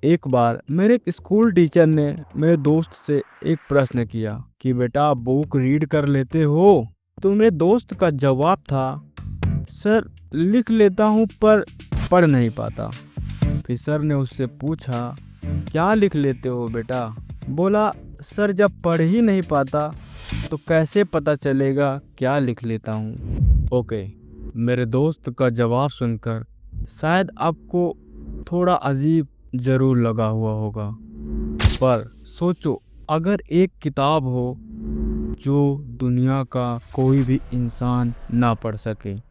एक बार मेरे एक स्कूल टीचर ने मेरे दोस्त से एक प्रश्न किया कि बेटा बुक रीड कर लेते हो। तो मेरे दोस्त का जवाब था, सर लिख लेता हूँ पर पढ़ नहीं पाता। फिर सर ने उससे पूछा, क्या लिख लेते हो बेटा? बोला, सर जब पढ़ ही नहीं पाता तो कैसे पता चलेगा क्या लिख लेता हूँ। ओके, मेरे दोस्त का जवाब सुनकर शायद आपको थोड़ा अजीब जरूर लगा हुआ होगा, पर सोचो, अगर एक किताब हो जो दुनिया का कोई भी इंसान ना पढ़ सके,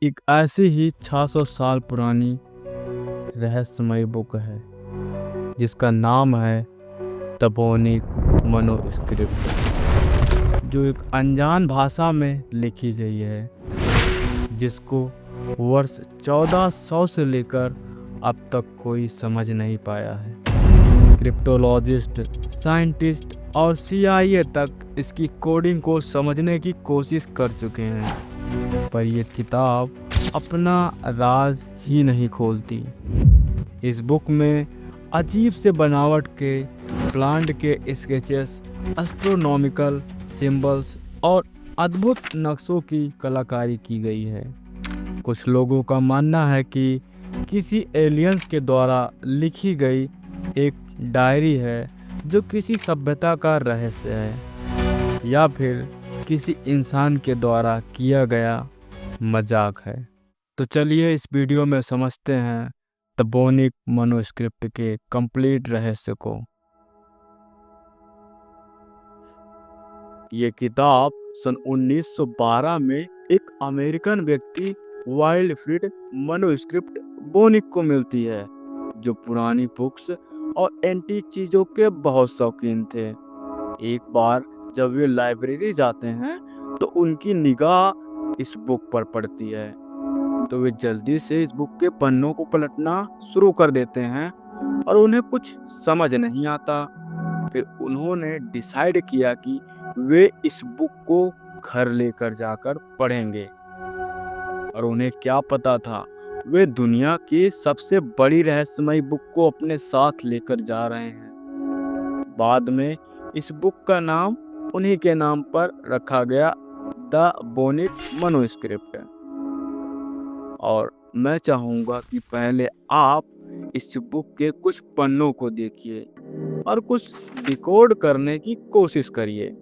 एक ऐसी ही 600 साल पुरानी रहस्यमय बुक है जिसका नाम है द वोनिक मनुस्क्रिप्ट, जो एक अनजान भाषा में लिखी गई है, जिसको वर्ष 1400 से लेकर अब तक कोई समझ नहीं पाया है। क्रिप्टोलॉजिस्ट, साइंटिस्ट और CIA तक इसकी कोडिंग को समझने की कोशिश कर चुके हैं, पर यह किताब अपना राज ही नहीं खोलती। इस बुक में अजीब से बनावट के प्लांट के स्केचेस, एस्ट्रोनॉमिकल सिंबल्स और अद्भुत नक्शों की कलाकारी की गई है। कुछ लोगों का मानना है कि किसी एलियंस के द्वारा लिखी गई एक डायरी है जो किसी सभ्यता का रहस्य है, या फिर किसी इंसान के द्वारा किया गया मजाक है। तो चलिए इस वीडियो में समझते हैं द वोनिक मनुस्क्रिप्ट के कंप्लीट रहस्य को। ये किताब सन 1912 में एक अमेरिकन व्यक्ति वाइल्डफ्रीड मनुस्क्रिप्ट वोनिक को मिलती है, जो पुरानी बुक्स और एंटीक चीजों के बहुत शौकीन थे। एक बार जब वे लाइब्रेरी जाते हैं तो उनकी निगाह इस बुक पर पड़ती है, तो वे जल्दी से इस बुक के पन्नों को पलटना शुरू कर देते हैं और उन्हें कुछ समझ नहीं आता। फिर उन्होंने डिसाइड किया कि वे इस बुक को घर लेकर जाकर पढ़ेंगे, और उन्हें क्या पता था, वे दुनिया की सबसे बड़ी रहस्यमय बुक को अपने साथ लेकर जा रहे हैं। बाद में इस बुक का नाम उन्हीं के नाम पर रखा गया, द वोनिक मनुस्क्रिप्ट। और मैं चाहूँगा कि पहले आप इस बुक के कुछ पन्नों को देखिए और कुछ डिकोड करने की कोशिश करिए।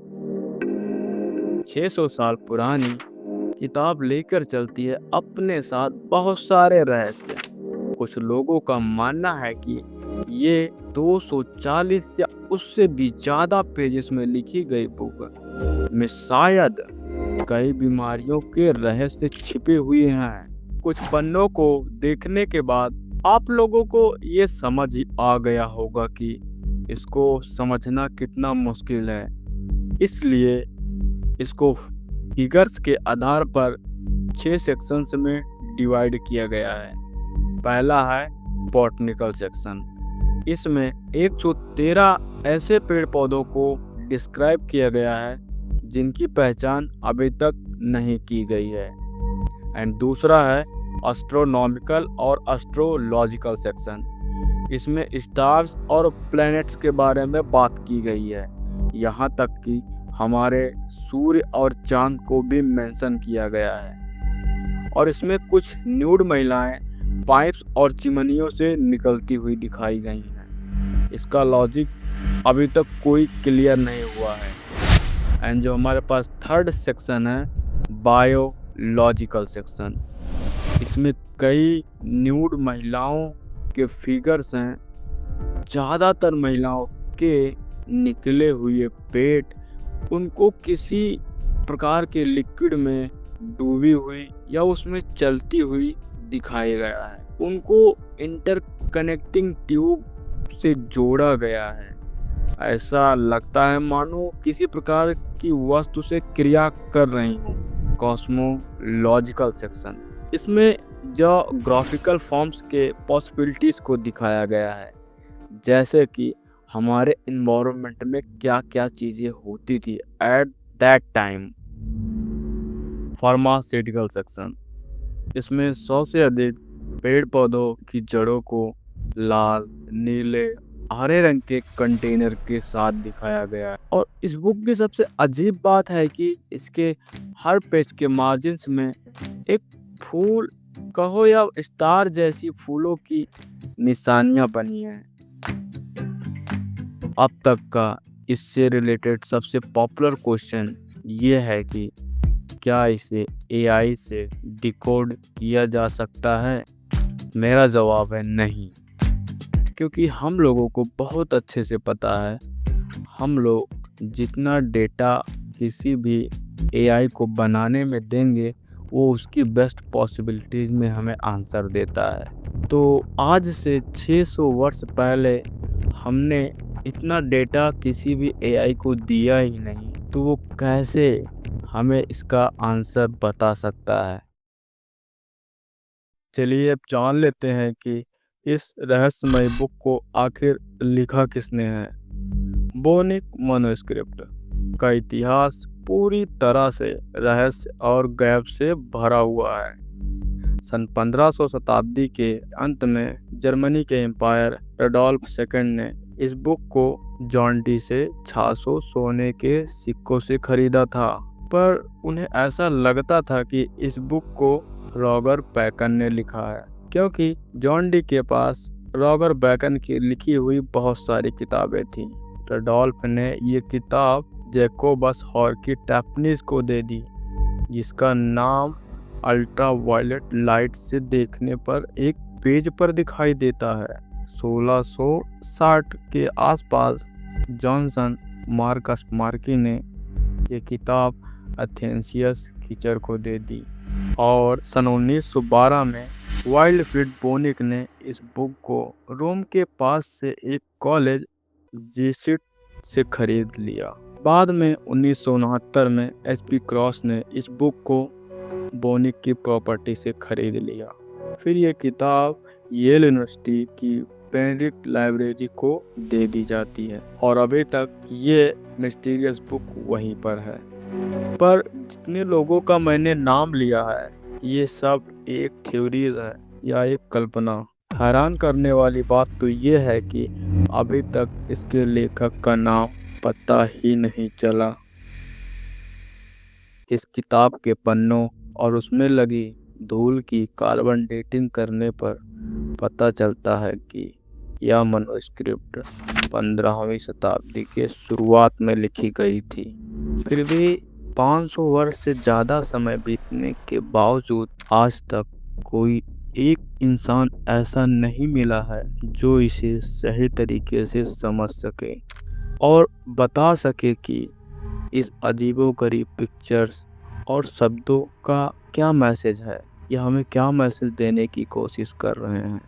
600 साल पुरानी किताब लेकर चलती है अपने साथ बहुत सारे रहस्य। कुछ लोगों का मानना है कि ये 240 या उससे भी ज्यादा पेजेस में लिखी गई बुक में शायद कई बीमारियों के रहस्य छिपे हुए हैं। कुछ पन्नों को देखने के बाद आप लोगों को ये समझ ही आ गया होगा कि इसको समझना कितना मुश्किल है। इसलिए इसको फिगर्स के आधार पर 6 सेक्शंस में डिवाइड किया गया है। पहला है बॉटनिकल सेक्शन। इसमें 113 ऐसे पेड़ पौधों को डिस्क्राइब किया गया है जिनकी पहचान अभी तक नहीं की गई है। एंड दूसरा है एस्ट्रोनॉमिकल और एस्ट्रोलॉजिकल सेक्शन। इसमें स्टार्स और प्लैनेट्स के बारे में बात की गई है, यहाँ तक कि हमारे सूर्य और चांद को भी मेंशन किया गया है। और इसमें कुछ न्यूड महिलाएं पाइप्स और चिमनियों से निकलती हुई दिखाई गई हैं। इसका लॉजिक अभी तक कोई क्लियर नहीं हुआ है। एंड जो हमारे पास थर्ड सेक्शन है, बायोलॉजिकल सेक्शन, इसमें कई न्यूड महिलाओं के फिगर्स हैं। ज़्यादातर महिलाओं के निकले हुए पेट उनको किसी प्रकार के लिक्विड में डूबी हुई या उसमें चलती हुई दिखाया गया है। उनको इंटरकनेक्टिंग ट्यूब से जोड़ा गया है। ऐसा लगता है मानो किसी प्रकार की वस्तु से क्रिया कर रही हो। कॉस्मोलॉजिकल सेक्शन, इसमें ज्योग्राफिकल फॉर्म्स के पॉसिबिलिटीज को दिखाया गया है, जैसे कि हमारे इन्वायरमेंट में क्या क्या चीज़ें होती थी at that time. Pharmaceutical section, इसमें 100 से अधिक पेड़ पौधों की जड़ों को लाल, नीले, हरे रंग के कंटेनर के साथ दिखाया गया है। और इस बुक की सबसे अजीब बात है कि इसके हर पेज के मार्जिन्स में एक फूल कहो या स्टार जैसी फूलों की निशानियां बनी हैं। अब तक का इससे रिलेटेड सबसे पॉपुलर क्वेश्चन ये है कि क्या इसे एआई से डिकोड किया जा सकता है? मेरा जवाब है नहीं, क्योंकि हम लोगों को बहुत अच्छे से पता है हम लोग जितना डेटा किसी भी एआई को बनाने में देंगे वो उसकी बेस्ट पॉसिबिलिटीज में हमें आंसर देता है। तो आज से 600 वर्ष पहले हमने इतना डेटा किसी भी एआई को दिया ही नहीं, तो वो कैसे हमें इसका आंसर बता सकता है? चलिए अब जान लेते हैं कि इस रहस्यमय बुक को आखिर लिखा किसने है। वोनिक मनुस्क्रिप्ट का इतिहास पूरी तरह से रहस्य और गैब से भरा हुआ है। सन 1500 शताब्दी के अंत में जर्मनी के एम्पायर रडोल्फ सेकंड ने इस बुक को जॉन डी से 600 सोने के सिक्कों से खरीदा था। पर उन्हें ऐसा लगता था कि इस बुक को रॉगर बैकन ने लिखा है, क्योंकि जॉन डी के पास रॉगर बैकन की लिखी हुई बहुत सारी किताबें थीं। रडोल्फ ने ये किताब जैकोबस हॉर्की टैपनीज को दे दी, जिसका नाम अल्ट्रा वायलेट लाइट से देखने पर एक पेज पर दिखाई देता है। 1660 के आसपास जॉनसन मार्कस मार्की ने ये किताब एथेंसियस कीचर को दे दी और सन 1912 में वाइल्डफील्ड बोनिक ने इस बुक को रोम के पास से एक कॉलेज जेसिट से खरीद लिया। बाद में 1969 में एचपी क्रॉस ने इस बुक को बोनिक की प्रॉपर्टी से खरीद लिया। फिर ये किताब येल यूनिवर्सिटी की बेनेडिक्ट लाइब्रेरी को दे दी जाती है और अभी तक ये मिस्टीरियस बुक वहीं पर है। पर जितने लोगों का मैंने नाम लिया है ये सब एक थ्योरीज है या एक कल्पना। हैरान करने वाली बात तो ये है कि अभी तक इसके लेखक का नाम पता ही नहीं चला। इस किताब के पन्नों और उसमें लगी धूल की कार्बन डेटिंग करने पर पता चलता है कि यह मनुस्क्रिप्ट 15वीं शताब्दी के शुरुआत में लिखी गई थी। फिर भी 500 वर्ष से ज़्यादा समय बीतने के बावजूद आज तक कोई एक इंसान ऐसा नहीं मिला है जो इसे सही तरीके से समझ सके और बता सके कि इस अजीबोगरीब पिक्चर्स और शब्दों का क्या मैसेज है या हमें क्या मैसेज देने की कोशिश कर रहे हैं।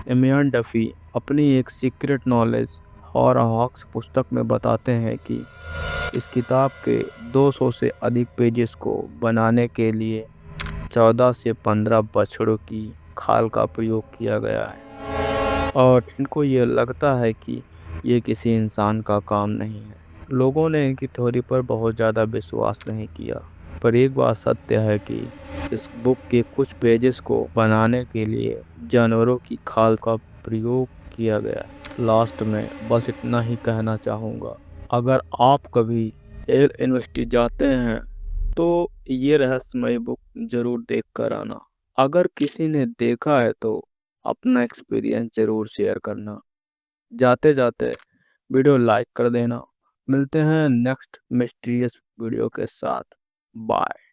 एमियन डफी अपनी एक सीक्रेट नॉलेज और हॉक्स पुस्तक में बताते हैं कि इस किताब के 200 से अधिक पेजेस को बनाने के लिए 14 से 15 बछड़ों की खाल का प्रयोग किया गया है और इनको ये लगता है कि ये किसी इंसान का काम नहीं है। लोगों ने इनकी थ्योरी पर बहुत ज़्यादा विश्वास नहीं किया, पर एक बात सत्य है कि इस बुक के कुछ पेजेस को बनाने के लिए जानवरों की खाल का प्रयोग किया गया। लास्ट में बस इतना ही कहना चाहूँगा, अगर आप कभी येल यूनिवर्सिटी जाते हैं तो ये रहस्यमय बुक ज़रूर देख कर आना। अगर किसी ने देखा है तो अपना एक्सपीरियंस ज़रूर शेयर करना। जाते जाते वीडियो लाइक कर देना। मिलते हैं नेक्स्ट मिस्टीरियस वीडियो के साथ। बाय।